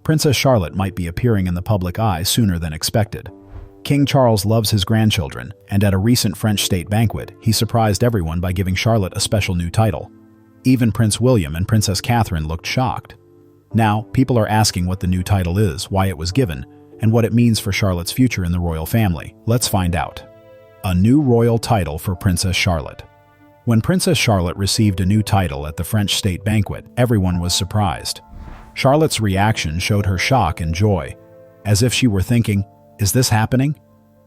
Princess Charlotte might be appearing in the public eye sooner than expected. King Charles loves his grandchildren, and at a recent French State Banquet, he surprised everyone by giving Charlotte a special new title. Even Prince William and Princess Catherine looked shocked. Now, people are asking what the new title is, why it was given, and what it means for Charlotte's future in the royal family. Let's find out. A new royal title for Princess Charlotte. When Princess Charlotte received a new title at the French State Banquet, everyone was surprised. Charlotte's reaction showed her shock and joy, as if she were thinking, "Is this happening?"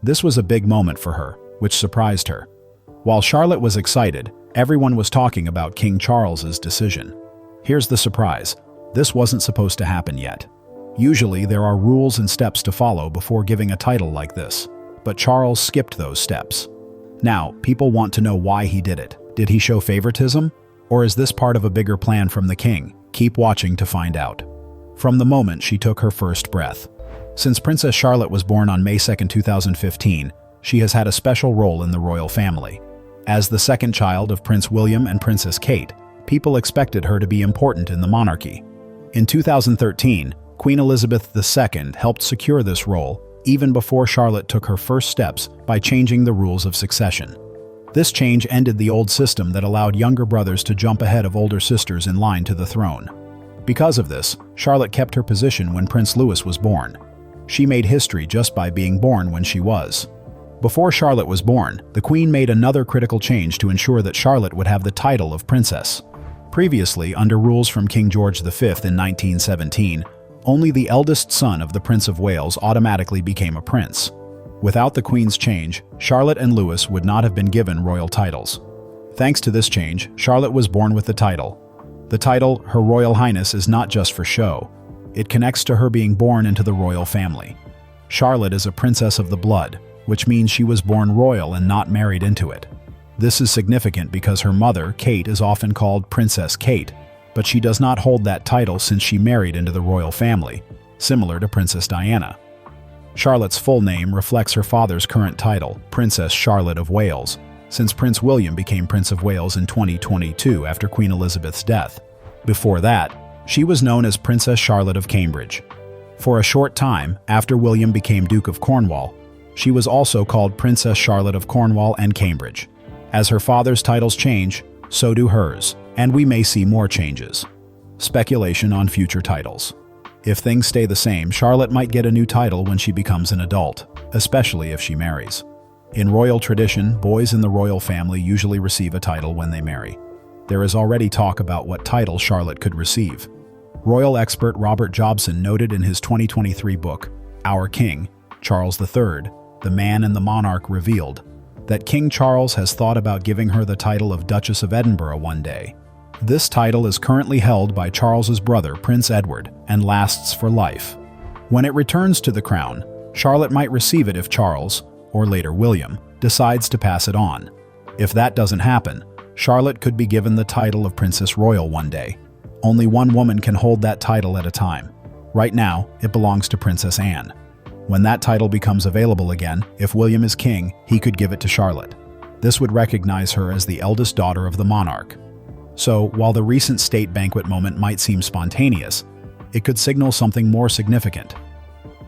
This was a big moment for her, which surprised her. While Charlotte was excited, everyone was talking about King Charles's decision. Here's the surprise. This wasn't supposed to happen yet. Usually, there are rules and steps to follow before giving a title like this, but Charles skipped those steps. Now, people want to know why he did it. Did he show favoritism? Or is this part of a bigger plan from the king? Keep watching to find out. From the moment she took her first breath. Since Princess Charlotte was born on May 2, 2015, she has had a special role in the royal family. As the second child of Prince William and Princess Kate, people expected her to be important in the monarchy. In 2013, Queen Elizabeth II helped secure this role even before Charlotte took her first steps by changing the rules of succession. This change ended the old system that allowed younger brothers to jump ahead of older sisters in line to the throne. Because of this, Charlotte kept her position when Prince Louis was born. She made history just by being born when she was. Before Charlotte was born, the Queen made another critical change to ensure that Charlotte would have the title of princess. Previously, under rules from King George V in 1917, only the eldest son of the Prince of Wales automatically became a prince. Without the Queen's change, Charlotte and Louis would not have been given royal titles. Thanks to this change, Charlotte was born with the title. The title, Her Royal Highness, is not just for show. It connects to her being born into the royal family. Charlotte is a princess of the blood, which means she was born royal and not married into it. This is significant because her mother, Kate, is often called Princess Kate, but she does not hold that title since she married into the royal family, similar to Princess Diana. Charlotte's full name reflects her father's current title, Princess Charlotte of Wales, since Prince William became Prince of Wales in 2022 after Queen Elizabeth's death. Before that, she was known as Princess Charlotte of Cambridge. For a short time, after William became Duke of Cornwall, she was also called Princess Charlotte of Cornwall and Cambridge. As her father's titles change, so do hers, and we may see more changes. Speculation on future titles. If things stay the same, Charlotte might get a new title when she becomes an adult, especially if she marries. In royal tradition, boys in the royal family usually receive a title when they marry. There is already talk about what title Charlotte could receive. Royal expert Robert Jobson noted in his 2023 book, Our King, Charles III, The Man and the Monarch Revealed, that King Charles has thought about giving her the title of Duchess of Edinburgh one day. This title is currently held by Charles's brother, Prince Edward, and lasts for life. When it returns to the crown, Charlotte might receive it if Charles, or later William, decides to pass it on. If that doesn't happen, Charlotte could be given the title of Princess Royal one day. Only one woman can hold that title at a time. Right now, it belongs to Princess Anne. When that title becomes available again, if William is king, he could give it to Charlotte. This would recognize her as the eldest daughter of the monarch. So, while the recent state banquet moment might seem spontaneous, it could signal something more significant.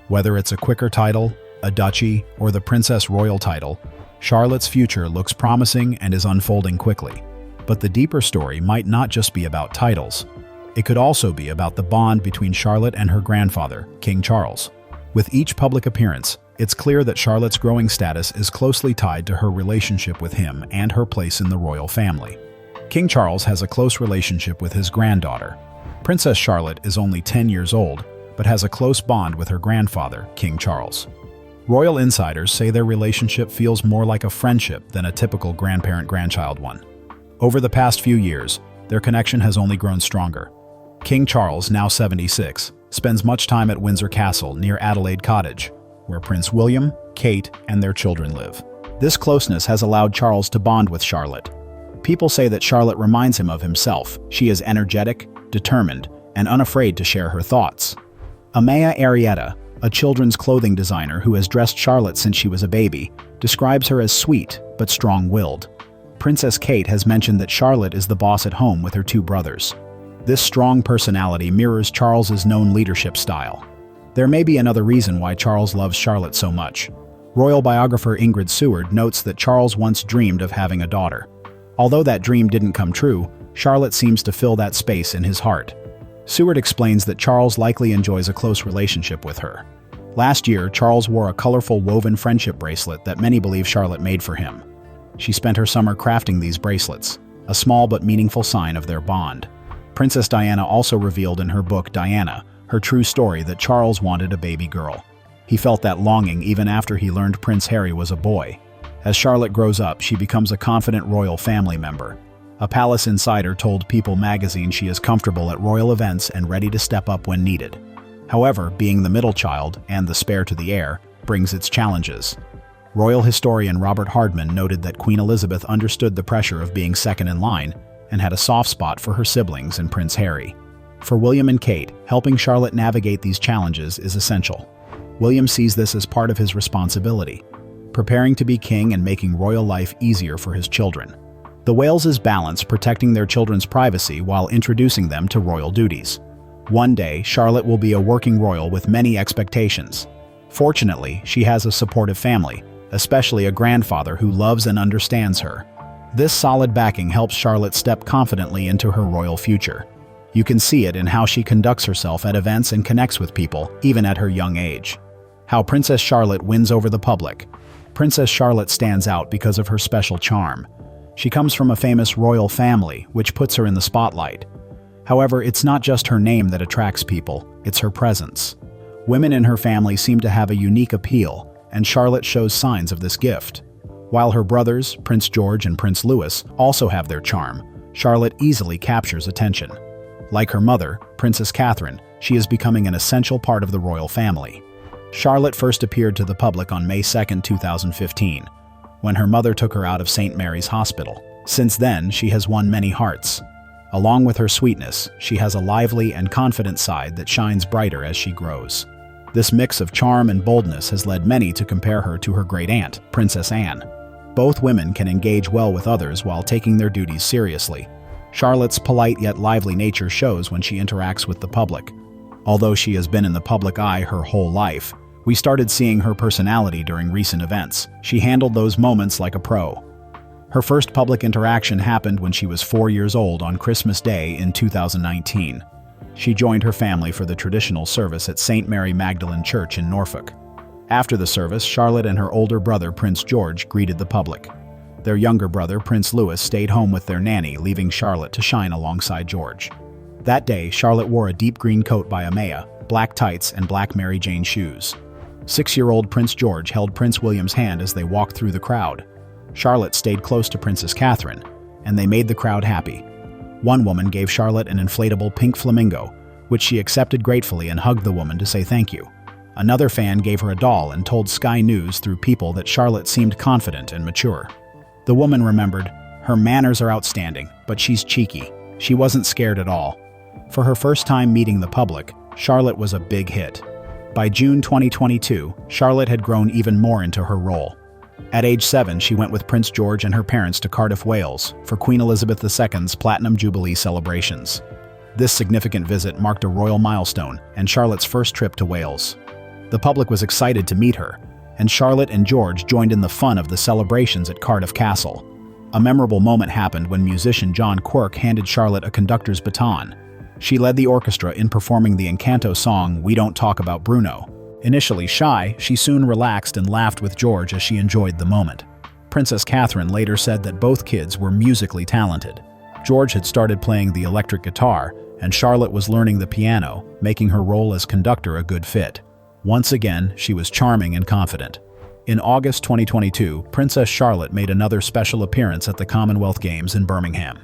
Whether it's a quicker title, a duchy, or the Princess Royal title, Charlotte's future looks promising and is unfolding quickly. But the deeper story might not just be about titles. It could also be about the bond between Charlotte and her grandfather, King Charles. With each public appearance, it's clear that Charlotte's growing status is closely tied to her relationship with him and her place in the royal family. King Charles has a close relationship with his granddaughter. Princess Charlotte is only 10 years old, but has a close bond with her grandfather, King Charles. Royal insiders say their relationship feels more like a friendship than a typical grandparent-grandchild one. Over the past few years, their connection has only grown stronger. King Charles, now 76, spends much time at Windsor Castle near Adelaide Cottage, where Prince William, Kate, and their children live. This closeness has allowed Charles to bond with Charlotte. People say that Charlotte reminds him of himself. She is energetic, determined, and unafraid to share her thoughts. Amaya Arrieta, a children's clothing designer who has dressed Charlotte since she was a baby, describes her as sweet but strong-willed. Princess Kate has mentioned that Charlotte is the boss at home with her two brothers. This strong personality mirrors Charles's known leadership style. There may be another reason why Charles loves Charlotte so much. Royal biographer Ingrid Seward notes that Charles once dreamed of having a daughter. Although that dream didn't come true, Charlotte seems to fill that space in his heart. Seward explains that Charles likely enjoys a close relationship with her. Last year, Charles wore a colorful woven friendship bracelet that many believe Charlotte made for him. She spent her summer crafting these bracelets, a small but meaningful sign of their bond. Princess Diana also revealed in her book Diana her true story that Charles wanted a baby girl. He felt that longing even after he learned Prince Harry was a boy. As Charlotte grows up, she becomes a confident royal family member. A palace insider told People magazine she is comfortable at royal events and ready to step up when needed. However, being the middle child, and the spare to the heir, brings its challenges. Royal historian Robert Hardman noted that Queen Elizabeth understood the pressure of being second in line and had a soft spot for her siblings and Prince Harry. For William and Kate, helping Charlotte navigate these challenges is essential. William sees this as part of his responsibility, preparing to be king and making royal life easier for his children. The Wales' balance protecting their children's privacy while introducing them to royal duties. One day, Charlotte will be a working royal with many expectations. Fortunately, she has a supportive family, especially a grandfather who loves and understands her. This solid backing helps Charlotte step confidently into her royal future. You can see it in how she conducts herself at events and connects with people, even at her young age. How Princess Charlotte wins over the public. Princess Charlotte stands out because of her special charm. She comes from a famous royal family, which puts her in the spotlight. However, it's not just her name that attracts people, it's her presence. Women in her family seem to have a unique appeal, and Charlotte shows signs of this gift. While her brothers, Prince George and Prince Louis, also have their charm, Charlotte easily captures attention. Like her mother, Princess Catherine, she is becoming an essential part of the royal family. Charlotte first appeared to the public on May 2, 2015, when her mother took her out of St. Mary's Hospital. Since then, she has won many hearts. Along with her sweetness, she has a lively and confident side that shines brighter as she grows. This mix of charm and boldness has led many to compare her to her great-aunt, Princess Anne. Both women can engage well with others while taking their duties seriously. Charlotte's polite yet lively nature shows when she interacts with the public. Although she has been in the public eye her whole life, we started seeing her personality during recent events. She handled those moments like a pro. Her first public interaction happened when she was 4 years old on Christmas Day in 2019. She joined her family for the traditional service at St. Mary Magdalene Church in Norfolk. After the service, Charlotte and her older brother, Prince George, greeted the public. Their younger brother, Prince Louis, stayed home with their nanny, leaving Charlotte to shine alongside George. That day, Charlotte wore a deep green coat by Amaya, black tights, and black Mary Jane shoes. 6-year-old Prince George held Prince William's hand as they walked through the crowd. Charlotte stayed close to Princess Catherine, and they made the crowd happy. One woman gave Charlotte an inflatable pink flamingo, which she accepted gratefully and hugged the woman to say thank you. Another fan gave her a doll and told Sky News through People that Charlotte seemed confident and mature. The woman remembered, "Her manners are outstanding, but she's cheeky. She wasn't scared at all." For her first time meeting the public, Charlotte was a big hit. By June 2022, Charlotte had grown even more into her role. At age 7, she went with Prince George and her parents to Cardiff, Wales, for Queen Elizabeth II's Platinum Jubilee celebrations. This significant visit marked a royal milestone and Charlotte's first trip to Wales. The public was excited to meet her, and Charlotte and George joined in the fun of the celebrations at Cardiff Castle. A memorable moment happened when musician John Quirk handed Charlotte a conductor's baton. She led the orchestra in performing the Encanto song "We Don't Talk About Bruno." Initially shy, she soon relaxed and laughed with George as she enjoyed the moment. Princess Catherine later said that both kids were musically talented. George had started playing the electric guitar, and Charlotte was learning the piano, making her role as conductor a good fit. Once again, she was charming and confident. In August 2022, Princess Charlotte made another special appearance at the Commonwealth Games in Birmingham.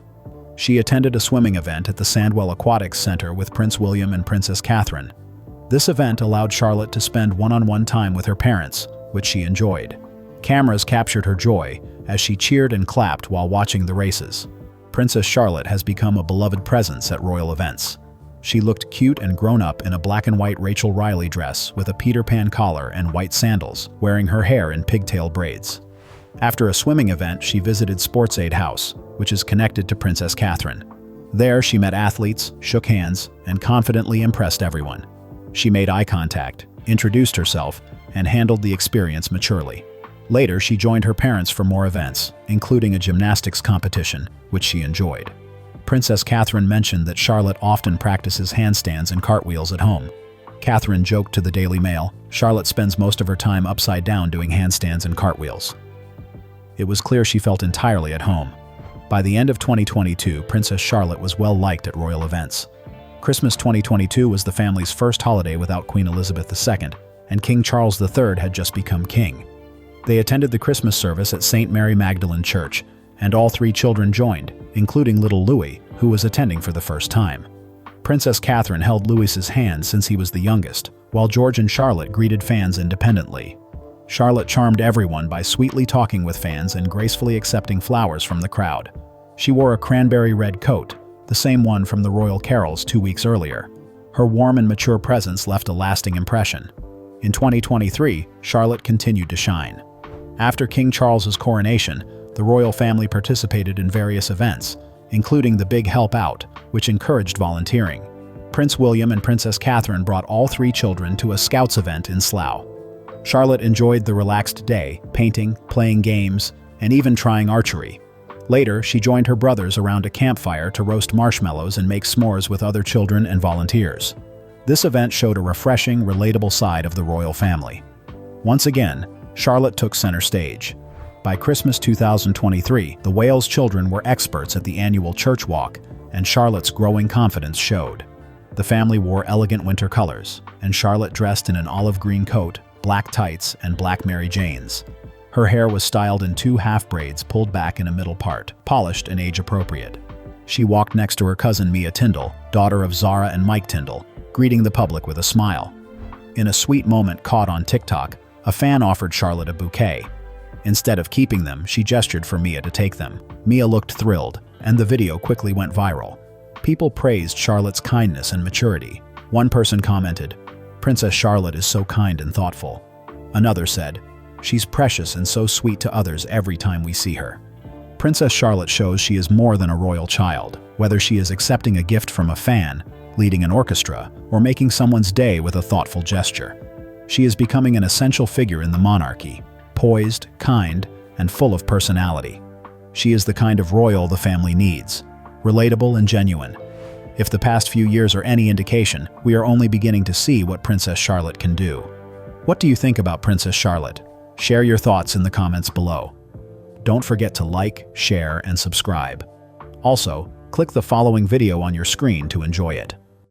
She attended a swimming event at the Sandwell Aquatics Center with Prince William and Princess Catherine. This event allowed Charlotte to spend one-on-one time with her parents, which she enjoyed. Cameras captured her joy as she cheered and clapped while watching the races. Princess Charlotte has become a beloved presence at royal events. She looked cute and grown up in a black and white Rachel Riley dress with a Peter Pan collar and white sandals, wearing her hair in pigtail braids. After a swimming event, she visited Sports Aid House, which is connected to Princess Catherine. There, she met athletes, shook hands, and confidently impressed everyone. She made eye contact, introduced herself, and handled the experience maturely. Later, she joined her parents for more events, including a gymnastics competition, which she enjoyed. Princess Catherine mentioned that Charlotte often practices handstands and cartwheels at home. Catherine joked to the Daily Mail, "Charlotte spends most of her time upside down doing handstands and cartwheels." It was clear she felt entirely at home. By the end of 2022, Princess Charlotte was well liked at royal events. Christmas 2022 was the family's first holiday without Queen Elizabeth II, and King Charles III had just become king. They attended the Christmas service at St. Mary Magdalene Church, and all three children joined, including little Louis, who was attending for the first time. Princess Catherine held Louis's hand since he was the youngest, while George and Charlotte greeted fans independently. Charlotte charmed everyone by sweetly talking with fans and gracefully accepting flowers from the crowd. She wore a cranberry red coat, the same one from the royal carols 2 weeks earlier. Her warm and mature presence left a lasting impression. In 2023, Charlotte continued to shine. After King Charles's coronation, the royal family participated in various events, including the Big Help Out, which encouraged volunteering. Prince William and Princess Catherine brought all three children to a Scouts event in Slough. Charlotte enjoyed the relaxed day, painting, playing games, and even trying archery. Later, she joined her brothers around a campfire to roast marshmallows and make s'mores with other children and volunteers. This event showed a refreshing, relatable side of the royal family. Once again, Charlotte took center stage. By Christmas 2023, the Wales children were experts at the annual church walk, and Charlotte's growing confidence showed. The family wore elegant winter colors, and Charlotte dressed in an olive green coat, black tights, and black Mary Janes. Her hair was styled in 2 half braids pulled back in a middle part, polished and age-appropriate. She walked next to her cousin Mia Tyndall, daughter of Zara and Mike Tyndall, greeting the public with a smile. In a sweet moment caught on TikTok, a fan offered Charlotte a bouquet. Instead of keeping them, she gestured for Mia to take them. Mia looked thrilled, and the video quickly went viral. People praised Charlotte's kindness and maturity. One person commented, "Princess Charlotte is so kind and thoughtful." Another said, "She's precious and so sweet to others every time we see her." Princess Charlotte shows she is more than a royal child, whether she is accepting a gift from a fan, leading an orchestra, or making someone's day with a thoughtful gesture. She is becoming an essential figure in the monarchy, poised, kind, and full of personality. She is the kind of royal the family needs, relatable and genuine. If the past few years are any indication, we are only beginning to see what Princess Charlotte can do. What do you think about Princess Charlotte? Share your thoughts in the comments below. Don't forget to like, share, and subscribe. Also, click the following video on your screen to enjoy it.